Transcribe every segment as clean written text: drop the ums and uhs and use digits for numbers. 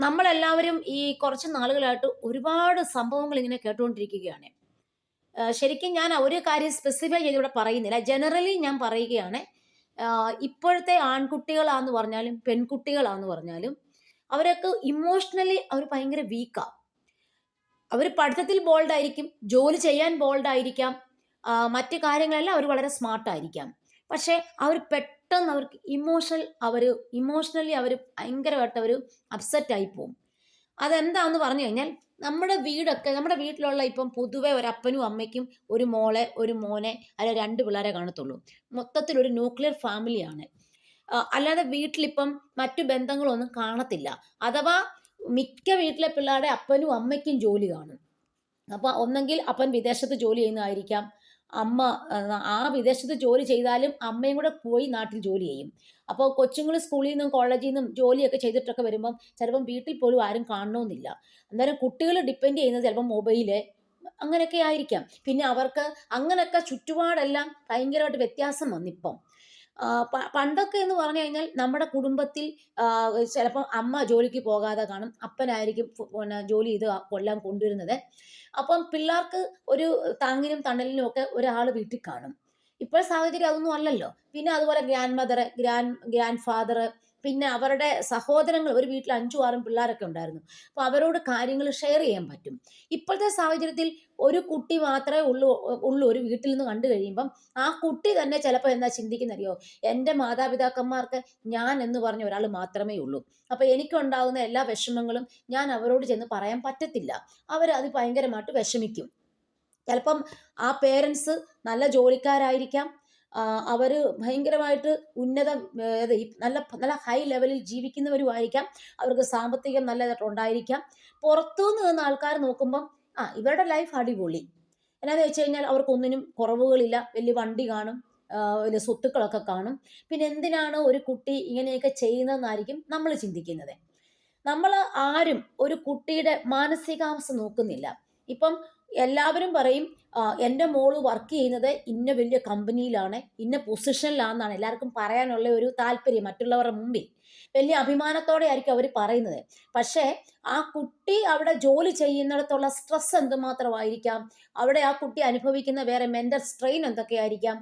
നമ്മളെല്ലാവരും ഈ കുറച്ച് നാളുകളായിട്ട് ഒരുപാട് സംഭവങ്ങൾ ഇങ്ങനെ കേട്ടുകൊണ്ടിരിക്കുകയാണ്. ശരിക്കും ഞാൻ ഒരു കാര്യം സ്പെസിഫൈ ചെയ്ത് ഇവിടെ പറയുന്നില്ല. ജനറലി ഞാൻ പറയുകയാണ്. ഇപ്പോഴത്തെ ആൺകുട്ടികളാന്ന് പറഞ്ഞാലും, പെൺകുട്ടികളാന്ന് പറഞ്ഞാലും, അവരൊക്കെ ഇമോഷണലി അവർ ഭയങ്കര വീക്കാ. അവര് പഠിത്തത്തിൽ ബോൾഡായിരിക്കും, ജോലി ചെയ്യാൻ ബോൾഡായിരിക്കാം, മറ്റ് കാര്യങ്ങളെല്ലാം അവർ വളരെ സ്മാർട്ടായിരിക്കാം. പക്ഷേ അവർ പെട്ടെന്ന് അവർക്ക് ഇമോഷണലി അവർ ഭയങ്കരമായിട്ട് അവർ അപ്സെറ്റ് ആയി പോവും. അതെന്താന്ന് പറഞ്ഞു കഴിഞ്ഞാൽ, നമ്മുടെ വീട്ടിലുള്ള ഇപ്പം പൊതുവെ ഒരപ്പനും അമ്മയ്ക്കും ഒരു മോളെ, ഒരു മോനെ, അല്ലെ 2 പിള്ളേരെ കാണത്തുള്ളൂ. മൊത്തത്തിൽ ഒരു ന്യൂക്ലിയർ ഫാമിലിയാണ്. അല്ലാതെ വീട്ടിലിപ്പം മറ്റു ബന്ധങ്ങളൊന്നും കാണത്തില്ല. അഥവാ മിക്ക വീട്ടിലെ പിള്ളേരുടെ അപ്പനും അമ്മയ്ക്കും ജോലി കാണും. അപ്പൊ ഒന്നെങ്കിൽ അപ്പൻ വിദേശത്ത് ജോലി ചെയ്യുന്നതായിരിക്കാം. അമ്മ ആ വിദേശത്ത് ജോലി ചെയ്താലും അമ്മയും കൂടെ പോയി നാട്ടിൽ ജോലി ചെയ്യും. അപ്പോൾ കൊച്ചുങ്ങൾ സ്കൂളിൽ നിന്നും കോളേജിൽ നിന്നും ജോലിയൊക്കെ ചെയ്തിട്ടൊക്കെ വരുമ്പം ചിലപ്പം വീട്ടിൽ പോലും ആരും കാണണമെന്നില്ല. അന്നേരം കുട്ടികൾ ഡിപ്പെൻഡ് ചെയ്യുന്നത് ചിലപ്പോൾ മൊബൈല് അങ്ങനെയൊക്കെ ആയിരിക്കാം. പിന്നെ അവർക്ക് അങ്ങനെയൊക്കെ ചുറ്റുപാടെല്ലാം ഭയങ്കരമായിട്ട് വ്യത്യാസം വന്നിപ്പം. പണ്ടൊക്കെ എന്ന് പറഞ്ഞു കഴിഞ്ഞാൽ നമ്മുടെ കുടുംബത്തിൽ ചിലപ്പോൾ അമ്മ ജോലിക്ക് പോകാതെ കാണും, അപ്പനായിരിക്കും പിന്നെ ജോലി ചെയ്ത് കൊല്ലാൻ കൊണ്ടുവരുന്നത്. അപ്പം പിള്ളേർക്ക് ഒരു താങ്ങിനും തണലിനും ഒക്കെ ഒരാൾ വീട്ടിൽ കാണും. ഇപ്പോഴത്തെ സാഹചര്യം അതൊന്നും അല്ലല്ലോ. പിന്നെ അതുപോലെ ഗ്രാൻഡ് മദർ, ഗ്രാൻഡ് ഫാദർ, പിന്നെ അവരുടെ സഹോദരങ്ങൾ, ഒരു വീട്ടിൽ 5ഉം 6ഉം പിള്ളേരൊക്കെ ഉണ്ടായിരുന്നു. അപ്പോൾ അവരോട് കാര്യങ്ങൾ ഷെയർ ചെയ്യാൻ പറ്റും. ഇപ്പോഴത്തെ സാഹചര്യത്തിൽ ഒരു കുട്ടി മാത്രമേ ഉള്ളൂ ഒരു വീട്ടിൽ നിന്ന് കണ്ടു കഴിയുമ്പം ആ കുട്ടി തന്നെ ചിലപ്പോൾ എന്താ ചിന്തിക്കുന്നറിയോ, എൻ്റെ മാതാപിതാക്കന്മാർക്ക് ഞാൻ എന്ന് പറഞ്ഞ ഒരാൾ മാത്രമേ ഉള്ളൂ. അപ്പോൾ എനിക്കുണ്ടാകുന്ന എല്ലാ വിഷമങ്ങളും ഞാൻ അവരോട് ചെന്ന് പറയാൻ പറ്റത്തില്ല. അത് ഭയങ്കരമായിട്ട് വിഷമിക്കും. ചിലപ്പം ആ പേരൻസ് നല്ല ജോലിക്കാരായിരിക്കാം. അവര് ഭയങ്കരമായിട്ട് ഉന്നത നല്ല നല്ല ഹൈ ലെവലിൽ ജീവിക്കുന്നവരുമായിരിക്കാം. അവർക്ക് സാമ്പത്തികം നല്ലതായിട്ടുണ്ടായിരിക്കാം. പുറത്തുനിന്ന് നിന്ന് ആൾക്കാർ നോക്കുമ്പം ഇവരുടെ ലൈഫ് അടിപൊളി. എന്നാന്ന് വെച്ച് കഴിഞ്ഞാൽ അവർക്കൊന്നിനും കുറവുകളില്ല. വലിയ വണ്ടി കാണും, വലിയ സ്വത്തുക്കളൊക്കെ കാണും. പിന്നെ എന്തിനാണ് ഒരു കുട്ടി ഇങ്ങനെയൊക്കെ ചെയ്യുന്നതെന്നായിരിക്കും നമ്മൾ ചിന്തിക്കുന്നത്. നമ്മൾ ആരും ഒരു കുട്ടിയുടെ മാനസികാവസ്ഥ നോക്കുന്നില്ല. ഇപ്പം എല്ലാവരും പറയും എൻ്റെ മോള് വർക്ക് ചെയ്യുന്നത് ഇന്ന വലിയ കമ്പനിയിലാണ്, ഇന്ന പൊസിഷനിലാണെന്നാണ് എല്ലാവർക്കും പറയാനുള്ള ഒരു താല്പര്യം മറ്റുള്ളവരുടെ മുമ്പിൽ. വലിയ അഭിമാനത്തോടെ ആയിരിക്കും അവർ പറയുന്നത്. പക്ഷേ ആ കുട്ടി അവിടെ ജോലി ചെയ്യുന്നിടത്തുള്ള സ്ട്രെസ് എന്തുമാത്രമായിരിക്കാം, അവിടെ ആ കുട്ടി അനുഭവിക്കുന്ന വേറെ മെന്റൽ സ്ട്രെയിൻ എന്തൊക്കെയായിരിക്കാം,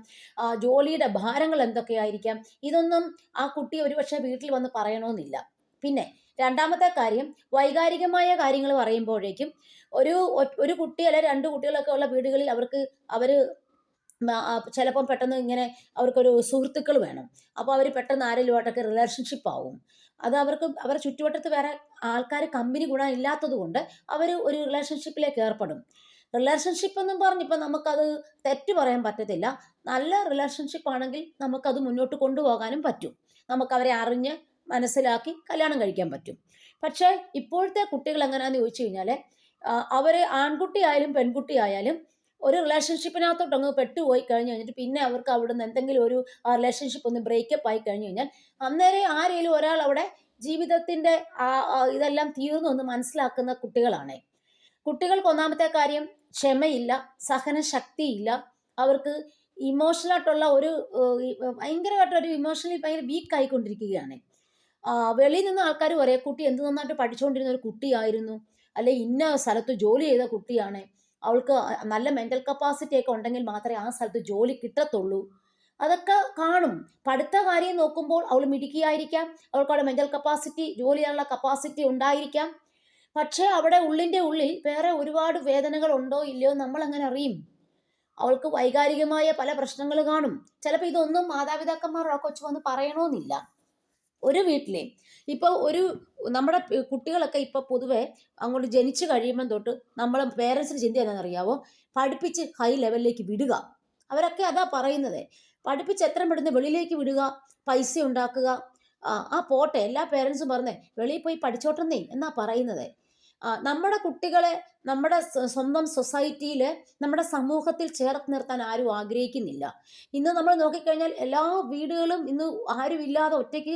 ജോലിയുടെ ഭാരങ്ങൾ എന്തൊക്കെയായിരിക്കാം, ഇതൊന്നും ആ കുട്ടി ഒരുപക്ഷെ വീട്ടിൽ വന്ന് പറയണമെന്നില്ല. പിന്നെ രണ്ടാമത്തെ കാര്യം, വൈകാരികമായ കാര്യങ്ങൾ പറയുമ്പോഴേക്കും ഒരു കുട്ടി അല്ലെ 2 കുട്ടികളൊക്കെ ഉള്ള വീടുകളിൽ അവര് ചിലപ്പം പെട്ടെന്ന് ഇങ്ങനെ അവർക്കൊരു സുഹൃത്തുക്കൾ വേണം. അപ്പോൾ അവർ പെട്ടെന്ന് ആരെങ്കിലുമായിട്ടൊക്കെ റിലേഷൻഷിപ്പ് ആവും. അത് അവരുടെ ചുറ്റുവട്ടത്ത് വേറെ ആൾക്കാർ കമ്പനി കൂടാൻ ഇല്ലാത്തത് കൊണ്ട് അവർ ഒരു റിലേഷൻഷിപ്പിലേക്ക് ഏർപ്പെടും. റിലേഷൻഷിപ്പ് എന്നും പറഞ്ഞിപ്പോൾ നമുക്കത് തെറ്റ് പറയാൻ പറ്റത്തില്ല. നല്ല റിലേഷൻഷിപ്പ് ആണെങ്കിൽ നമുക്കത് മുന്നോട്ട് കൊണ്ടുപോകാനും പറ്റും. നമുക്കവരെ അറിഞ്ഞ് മനസ്സിലാക്കി കല്യാണം കഴിക്കാൻ പറ്റും. പക്ഷേ ഇപ്പോഴത്തെ കുട്ടികൾ എങ്ങനെയാണെന്ന് ചോദിച്ചു കഴിഞ്ഞാൽ, അവർ ആൺകുട്ടി ആയാലും പെൺകുട്ടി ആയാലും ഒരു റിലേഷൻഷിപ്പിനകത്തോട്ട് അങ്ങ് പെട്ടുപോയി കഴിഞ്ഞ് കഴിഞ്ഞിട്ട് പിന്നെ അവർക്ക് അവിടുന്ന് എന്തെങ്കിലും ഒരു റിലേഷൻഷിപ്പ് ഒന്ന് ബ്രേക്കപ്പ് ആയി കഴിഞ്ഞു കഴിഞ്ഞാൽ അന്നേരം ആരെങ്കിലും ഒരാൾ അവിടെ ജീവിതത്തിന്റെ ഇതെല്ലാം തീർന്നു എന്ന് മനസ്സിലാക്കുന്ന കുട്ടികളാണ്. കുട്ടികൾക്ക് ഒന്നാമത്തെ കാര്യം ക്ഷമയില്ല, സഹനശക്തിയില്ല. അവർക്ക് ഇമോഷണലായിട്ടുള്ള ഭയങ്കരമായിട്ടൊരു ഇമോഷണലി ഭയങ്കര വീക്ക് ആയിക്കൊണ്ടിരിക്കുകയാണ്. വെളിയിൽ നിന്ന് ആൾക്കാർ പറയും കുട്ടി എന്ത് നന്നായിട്ട് പഠിച്ചുകൊണ്ടിരുന്ന ഒരു കുട്ടിയായിരുന്നു, അല്ലെ ഇന്ന സ്ഥലത്ത് ജോലി ചെയ്ത കുട്ടിയാണ്, അവൾക്ക് നല്ല മെന്റൽ കപ്പാസിറ്റി ഒക്കെ ഉണ്ടെങ്കിൽ മാത്രമേ ആ സ്ഥലത്ത് ജോലി കിട്ടത്തുള്ളൂ. അതൊക്കെ കാണും. പഠിത്ത കാര്യം നോക്കുമ്പോൾ അവൾ മിടുക്കിയായിരിക്കാം, അവൾക്ക് അവിടെ മെന്റൽ കപ്പാസിറ്റി, ജോലി ചെയ്യാനുള്ള കപ്പാസിറ്റി ഉണ്ടായിരിക്കാം. പക്ഷേ അവിടെ ഉള്ളിൻ്റെ ഉള്ളിൽ വേറെ ഒരുപാട് വേദനകൾ ഉണ്ടോ ഇല്ലയോ നമ്മൾ എങ്ങനെ അറിയും? അവൾക്ക് വൈകാരികമായ പല പ്രശ്നങ്ങൾ കാണും. ചിലപ്പോൾ ഇതൊന്നും മാതാപിതാക്കന്മാർ കൊച്ചു വന്ന് പറയണമെന്നില്ല. ഒരു വീട്ടിലെ ഇപ്പൊ നമ്മുടെ കുട്ടികളൊക്കെ ഇപ്പൊ പൊതുവെ അങ്ങോട്ട് ജനിച്ചു കഴിയുമ്പം തൊട്ട് നമ്മളെ പേരൻസിന് ചിന്ത എന്താണെന്നറിയാവോ, പഠിപ്പിച്ച് ഹൈ ലെവലിലേക്ക് വിടുക. അവരൊക്കെ അതാ പറയുന്നത്. പഠിപ്പിച്ച് എത്ര പെടുന്ന വെളിയിലേക്ക് വിടുക, പൈസ ഉണ്ടാക്കുക. പോട്ടെ, എല്ലാ പേരൻസും പറഞ്ഞേ വെളിയിൽ പോയി പഠിച്ചോട്ടെന്നേ എന്നാ പറയുന്നത്. നമ്മുടെ കുട്ടികളെ നമ്മുടെ സ്വന്തം സൊസൈറ്റിയിൽ, നമ്മുടെ സമൂഹത്തിൽ ചേർത്ത് നിർത്താൻ ആരും ആഗ്രഹിക്കുന്നില്ല. ഇന്ന് നമ്മൾ നോക്കിക്കഴിഞ്ഞാൽ എല്ലാ വീടുകളും ഇന്ന് ആരുമില്ലാതെ ഒറ്റയ്ക്ക്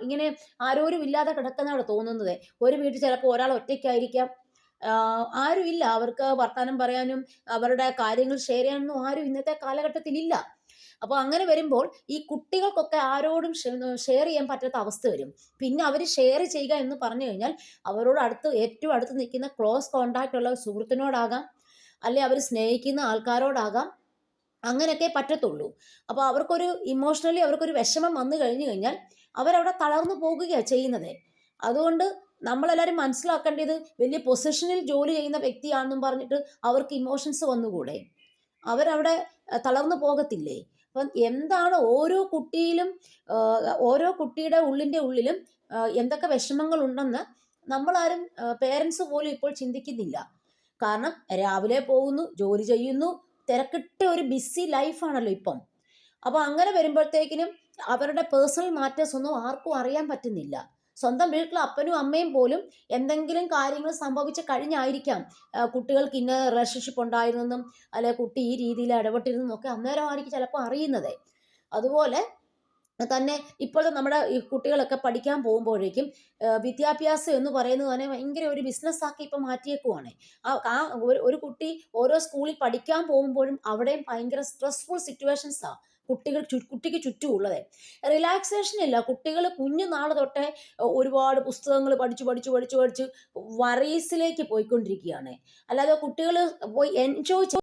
ഇങ്ങനെ ആരോരും ഇല്ലാതെ കിടക്കുന്നതാണ് തോന്നുന്നത്. ഒരു വീട്ടിൽ ചിലപ്പോൾ ഒരാൾ ഒറ്റയ്ക്കായിരിക്കാം. ആരുമില്ല, അവർക്ക് വർത്തമാനം പറയാനും അവരുടെ കാര്യങ്ങൾ ഷെയർ ചെയ്യാനൊന്നും ആരും ഇന്നത്തെ കാലഘട്ടത്തിലില്ല. അപ്പോൾ അങ്ങനെ വരുമ്പോൾ ഈ കുട്ടികൾക്കൊക്കെ ആരോടും ഷെയർ ചെയ്യാൻ പറ്റാത്ത അവസ്ഥ വരും. പിന്നെ അവർ ഷെയർ ചെയ്യുക എന്ന് പറഞ്ഞു കഴിഞ്ഞാൽ അവരോട് ഏറ്റവും അടുത്ത് നിൽക്കുന്ന ക്ലോസ് കോണ്ടാക്ട് ഉള്ള സുഹൃത്തിനോടാകാം, അല്ലെ അവർ സ്നേഹിക്കുന്ന ആൾക്കാരോടാകാം, അങ്ങനെയൊക്കെ പറ്റത്തുള്ളൂ. അപ്പോൾ അവർക്കൊരു വിഷമം വന്നു കഴിഞ്ഞു കഴിഞ്ഞാൽ അവരവിടെ തളർന്നു പോകുകയാണ് ചെയ്യുന്നത്. അതുകൊണ്ട് നമ്മളെല്ലാവരും മനസ്സിലാക്കേണ്ടത്, വലിയ പൊസിഷനിൽ ജോലി ചെയ്യുന്ന വ്യക്തിയാണെന്നും പറഞ്ഞിട്ട് അവർക്ക് ഇമോഷൻസ് വന്നുകൂടെ? അവരവിടെ തളർന്നു പോകത്തില്ലേ? അപ്പം എന്താണ് ഓരോ കുട്ടിയുടെ ഉള്ളിലും എന്തൊക്കെ വിഷമങ്ങളുണ്ടെന്ന് നമ്മളാരും പേരൻസ് പോലും ഇപ്പോൾ ചിന്തിക്കുന്നില്ല. കാരണം രാവിലെ പോകുന്നു, ജോലി ചെയ്യുന്നു, തിരക്കിട്ട ഒരു ബിസി ലൈഫാണല്ലോ ഇപ്പം. അപ്പോൾ അങ്ങനെ വരുമ്പോഴത്തേക്കിനും അവരുടെ പേഴ്സണൽ മാറ്റേഴ്സ് ഒന്നും ആർക്കും അറിയാൻ പറ്റുന്നില്ല. സ്വന്തം വീട്ടിൽ അപ്പനും അമ്മയും പോലും എന്തെങ്കിലും കാര്യങ്ങൾ സംഭവിച്ച് കഴിഞ്ഞായിരിക്കാം കുട്ടികൾക്ക് ഇന്ന റിലേഷൻഷിപ്പ് ഉണ്ടായിരുന്നെന്നും, അല്ലെ കുട്ടി ഈ രീതിയിൽ ഇടപെട്ടിരുന്നെന്നും ഒക്കെ അന്നേരമായിരിക്കും ചിലപ്പോൾ അറിയുന്നത്. അതുപോലെ തന്നെ ഇപ്പോഴത്തെ നമ്മുടെ ഈ കുട്ടികളൊക്കെ പഠിക്കാൻ പോകുമ്പോഴേക്കും വിദ്യാഭ്യാസം എന്ന് പറയുന്നത് തന്നെ ഭയങ്കര ഒരു ബിസിനസ്സാക്കി ഇപ്പം മാറ്റിയേക്കുവാണ്. ആ ഒരു കുട്ടി ഓരോ സ്കൂളിൽ പഠിക്കാൻ പോകുമ്പോഴും അവിടെയും ഭയങ്കര സ്ട്രെസ്ഫുൾ സിറ്റുവേഷൻസാണ് കുട്ടിക്ക് ചുറ്റും ഉള്ളത്. റിലാക്സേഷൻ ഇല്ല. കുട്ടികൾ കുഞ്ഞുനാൾ തൊട്ടേ ഒരുപാട് പുസ്തകങ്ങൾ പഠിച്ച് വറീസിലേക്ക് പോയിക്കൊണ്ടിരിക്കുകയാണ്. അല്ലാതെ കുട്ടികൾ പോയി എൻജോയ്